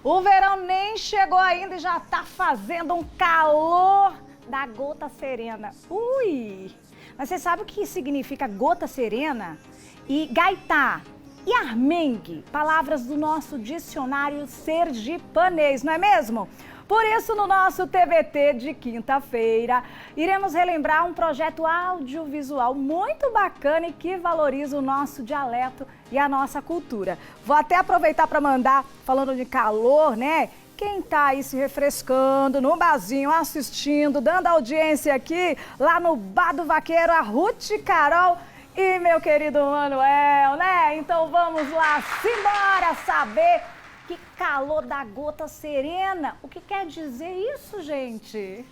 O verão nem chegou ainda e já tá fazendo um calor da gota serena. Ui! Mas você sabe o que significa gota serena? E gaitá e armengue, palavras do nosso dicionário sergipanês, não é mesmo? Por isso, no nosso TBT de quinta-feira, iremos relembrar um projeto audiovisual muito bacana e que valoriza o nosso dialeto e a nossa cultura. Vou até aproveitar para mandar, falando de calor, né? Quem tá aí se refrescando no barzinho, assistindo, dando audiência aqui, lá no Bar do Vaqueiro, a Ruth Carol e meu querido Manuel, né? Então vamos lá, simbora saber que calor da gota serena. O que quer dizer isso, gente?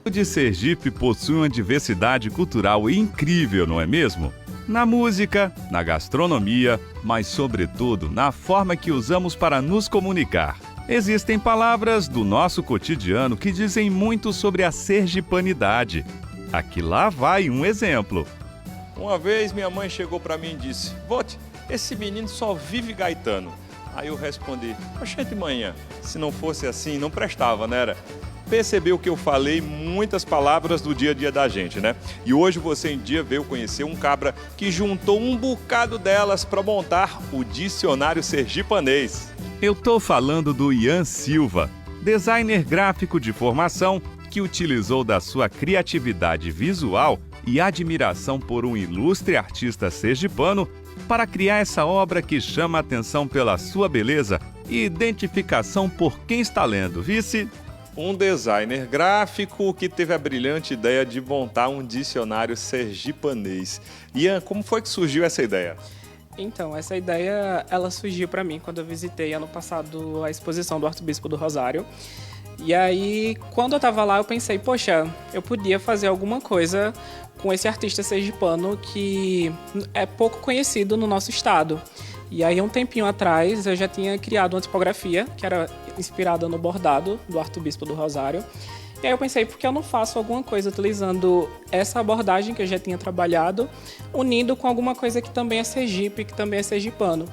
O de Sergipe possui uma diversidade cultural incrível, não é mesmo? Na música, na gastronomia, mas sobretudo na forma que usamos para nos comunicar. Existem palavras do nosso cotidiano que dizem muito sobre a sergipanidade. Aqui lá vai um exemplo. Uma vez minha mãe chegou para mim e disse: "Vote, esse menino só vive gaitando." Aí eu respondi: "Oxente, manhã, se não fosse assim, não prestava, né?" Percebeu que eu falei muitas palavras do dia a dia da gente, né? E hoje você em dia veio conhecer um cabra que juntou um bocado delas para montar o dicionário sergipanês. Eu tô falando do Ian Silva, designer gráfico de formação que utilizou da sua criatividade visual e admiração por um ilustre artista sergipano para criar essa obra que chama a atenção pela sua beleza e identificação por quem está lendo, vice? Um designer gráfico que teve a brilhante ideia de montar um dicionário sergipanês. Ian, como foi que surgiu essa ideia? Então, essa ideia ela surgiu para mim quando eu visitei ano passado a exposição do Arcebispo do Rosário. E aí, quando eu estava lá, eu pensei, poxa, eu podia fazer alguma coisa com esse artista sergipano que é pouco conhecido no nosso estado. E aí, um tempinho atrás, eu já tinha criado uma tipografia que era inspirada no bordado do Arcebispo do Rosário. E aí eu pensei, por que eu não faço alguma coisa utilizando essa abordagem que eu já tinha trabalhado, unindo com alguma coisa que também é Sergipe, que também é sergipano.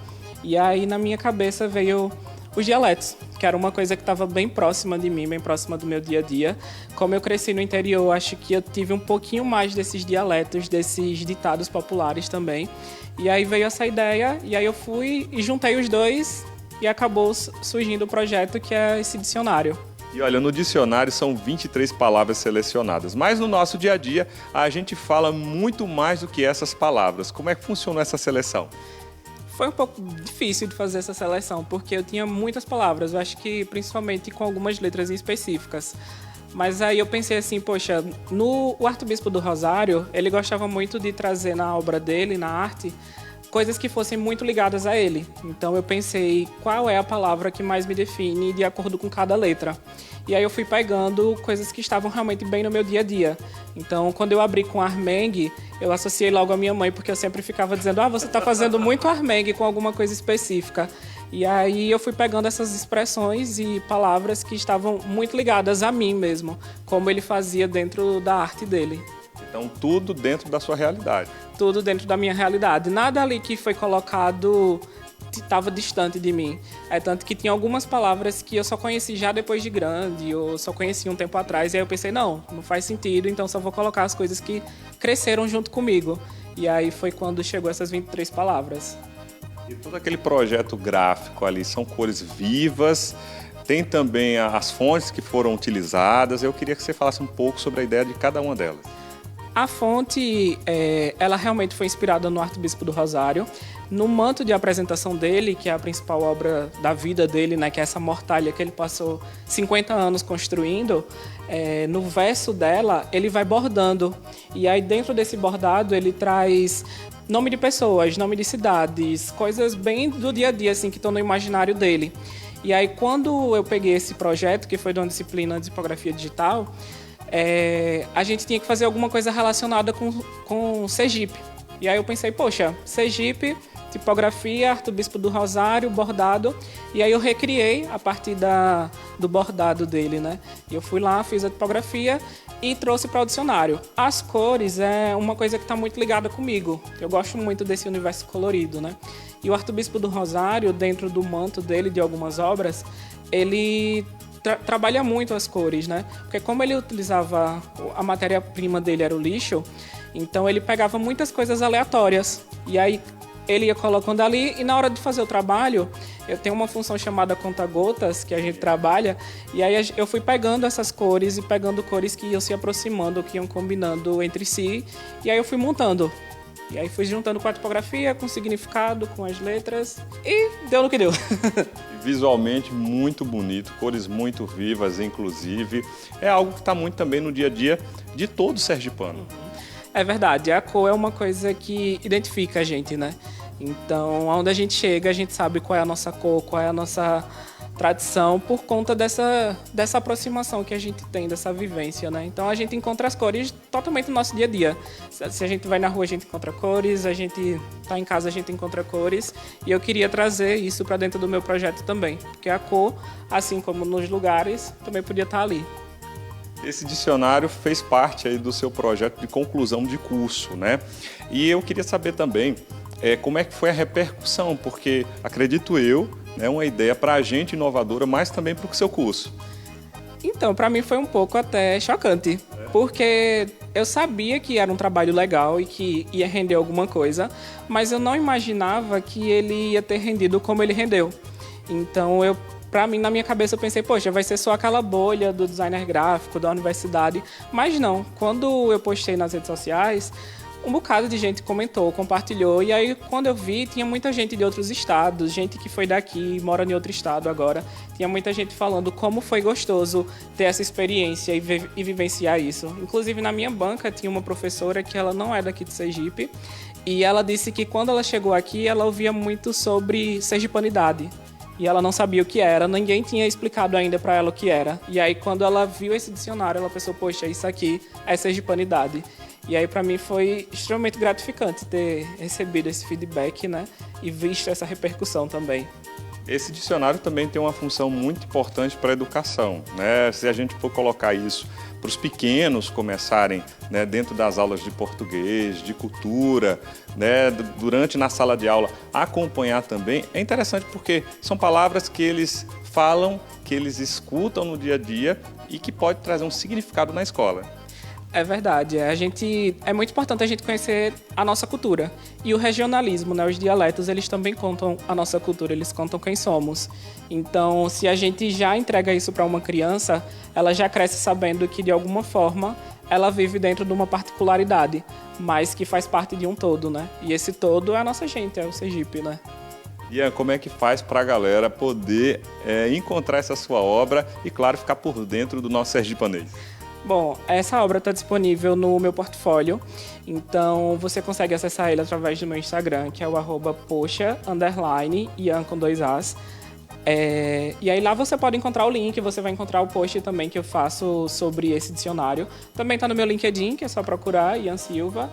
E aí, na minha cabeça, veio os dialetos, que era uma coisa que estava bem próxima de mim, bem próxima do meu dia a dia. Como eu cresci no interior, acho que eu tive um pouquinho mais desses dialetos, desses ditados populares também. E aí veio essa ideia, e aí eu fui e juntei os dois, e acabou surgindo o projeto que é esse dicionário. E olha, no dicionário são 23 palavras selecionadas, mas no nosso dia a dia a gente fala muito mais do que essas palavras. Como é que funcionou essa seleção? Foi um pouco difícil de fazer essa seleção, porque eu tinha muitas palavras, eu acho que principalmente com algumas letras específicas. Mas aí eu pensei assim, poxa, o Arcebispo do Rosário, ele gostava muito de trazer na obra dele, na arte, coisas que fossem muito ligadas a ele. Então eu pensei, qual é a palavra que mais me define de acordo com cada letra? E aí eu fui pegando coisas que estavam realmente bem no meu dia a dia. Então, quando eu abri com armengue, eu associei logo a minha mãe, porque eu sempre ficava dizendo, você está fazendo muito armengue com alguma coisa específica. E aí eu fui pegando essas expressões e palavras que estavam muito ligadas a mim mesmo, como ele fazia dentro da arte dele. Então, tudo dentro da sua realidade. Tudo dentro da minha realidade. Nada ali que foi colocado estava distante de mim. É tanto que tinha algumas palavras que eu só conheci já depois de grande, ou só conheci um tempo atrás, e aí eu pensei, não faz sentido, então só vou colocar as coisas que cresceram junto comigo. E aí foi quando chegou essas 23 palavras. E todo aquele projeto gráfico ali, são cores vivas, tem também as fontes que foram utilizadas. Eu queria que você falasse um pouco sobre a ideia de cada uma delas. A fonte, ela realmente foi inspirada no Arcebispo do Rosário. No manto de apresentação dele, que é a principal obra da vida dele, né, que é essa mortalha que ele passou 50 anos construindo, no verso dela, ele vai bordando. E aí, dentro desse bordado, ele traz nome de pessoas, nome de cidades, coisas bem do dia a dia, assim, que estão no imaginário dele. E aí, quando eu peguei esse projeto, que foi de uma disciplina de tipografia digital, a gente tinha que fazer alguma coisa relacionada com Sergipe. E aí eu pensei, poxa, Sergipe, tipografia, Arcebispo do Rosário, bordado. E aí eu recriei a partir do bordado dele, né? E eu fui lá, fiz a tipografia e trouxe para o dicionário. As cores é uma coisa que está muito ligada comigo. Eu gosto muito desse universo colorido, né? E o Arcebispo do Rosário, dentro do manto dele, de algumas obras, ele trabalha muito as cores, né? Porque como ele utilizava, a matéria-prima dele era o lixo, então ele pegava muitas coisas aleatórias. E aí ele ia colocando ali e na hora de fazer o trabalho, eu tenho uma função chamada conta-gotas, que a gente trabalha, e aí eu fui pegando essas cores e pegando cores que iam se aproximando, que iam combinando entre si, e aí eu fui montando. E aí fui juntando com a tipografia, com o significado, com as letras, e deu no que deu. Visualmente muito bonito, cores muito vivas, inclusive. É algo que está muito também no dia a dia de todo sergipano. É verdade, a cor é uma coisa que identifica a gente, né? Então, onde a gente chega, a gente sabe qual é a nossa cor, qual é a nossa tradição, por conta dessa aproximação que a gente tem, dessa vivência, né? Então, a gente encontra as cores totalmente no nosso dia a dia. Se a gente vai na rua, a gente encontra cores, a gente tá em casa, a gente encontra cores, e eu queria trazer isso para dentro do meu projeto também, porque a cor, assim como nos lugares, também podia estar ali. Esse dicionário fez parte aí do seu projeto de conclusão de curso, né? E eu queria saber também como é que foi a repercussão, porque acredito eu, é uma ideia para a gente inovadora, mas também para o seu curso. Então, para mim foi um pouco até chocante, porque eu sabia que era um trabalho legal e que ia render alguma coisa, mas eu não imaginava que ele ia ter rendido como ele rendeu. Então, pra mim, na minha cabeça, eu pensei, poxa, vai ser só aquela bolha do designer gráfico, da universidade. Mas não, quando eu postei nas redes sociais, um bocado de gente comentou, compartilhou. E aí, quando eu vi, tinha muita gente de outros estados, gente que foi daqui, mora em outro estado agora. Tinha muita gente falando como foi gostoso ter essa experiência e vivenciar isso. Inclusive, na minha banca, tinha uma professora que ela não é daqui de Sergipe. E ela disse que quando ela chegou aqui, ela ouvia muito sobre sergipanidade. E ela não sabia o que era, ninguém tinha explicado ainda para ela o que era. E aí, quando ela viu esse dicionário, ela pensou, poxa, isso aqui é sergipanidade. E aí, para mim, foi extremamente gratificante ter recebido esse feedback, né? E visto essa repercussão também. Esse dicionário também tem uma função muito importante para a educação, né? Se a gente for colocar isso para os pequenos começarem, né, dentro das aulas de português, de cultura, né, durante na sala de aula, acompanhar também, é interessante porque são palavras que eles falam, que eles escutam no dia a dia e que pode trazer um significado na escola. É verdade, é muito importante a gente conhecer a nossa cultura. E o regionalismo, né, os dialetos, eles também contam a nossa cultura, eles contam quem somos. Então, se a gente já entrega isso para uma criança, ela já cresce sabendo que, de alguma forma, ela vive dentro de uma particularidade, mas que faz parte de um todo, né? E esse todo é a nossa gente, é o Sergipe, né? Ian, como é que faz para a galera poder encontrar essa sua obra e, claro, ficar por dentro do nosso sergipanês? Bom, essa obra está disponível no meu portfólio, então você consegue acessar ele através do meu Instagram, que é o @poxa_Ian com 2 As. E aí lá você pode encontrar o link, você vai encontrar o post também que eu faço sobre esse dicionário. Também está no meu LinkedIn, que é só procurar, Ian Silva.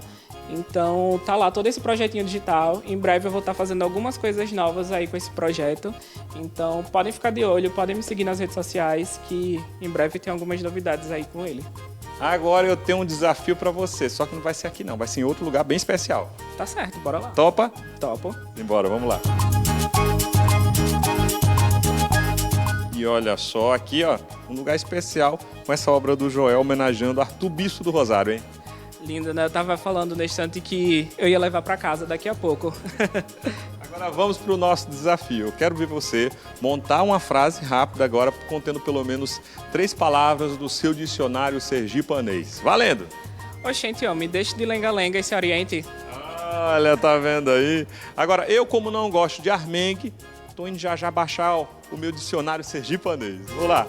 Então tá lá todo esse projetinho digital. Em breve eu vou estar fazendo algumas coisas novas aí com esse projeto. Então podem ficar de olho, podem me seguir nas redes sociais, que em breve tem algumas novidades aí com ele. Agora eu tenho um desafio para você, só que não vai ser aqui não, vai ser em outro lugar bem especial. Tá certo, bora lá. Topa? Topo. Embora, vamos lá. E olha só, aqui ó, um lugar especial com essa obra do Joel homenageando Arthur Bispo do Rosário, hein? Lindo, né? Eu tava falando no instante que eu ia levar para casa daqui a pouco. Agora vamos para o nosso desafio. Eu quero ver você montar uma frase rápida agora, contendo pelo menos 3 palavras do seu dicionário sergipanês. Valendo! Oxente, ó, me deixe de lenga-lenga e se oriente. Olha, tá vendo aí? Agora, eu como não gosto de armengue, tô indo já baixar o meu dicionário sergipanês. Vou lá!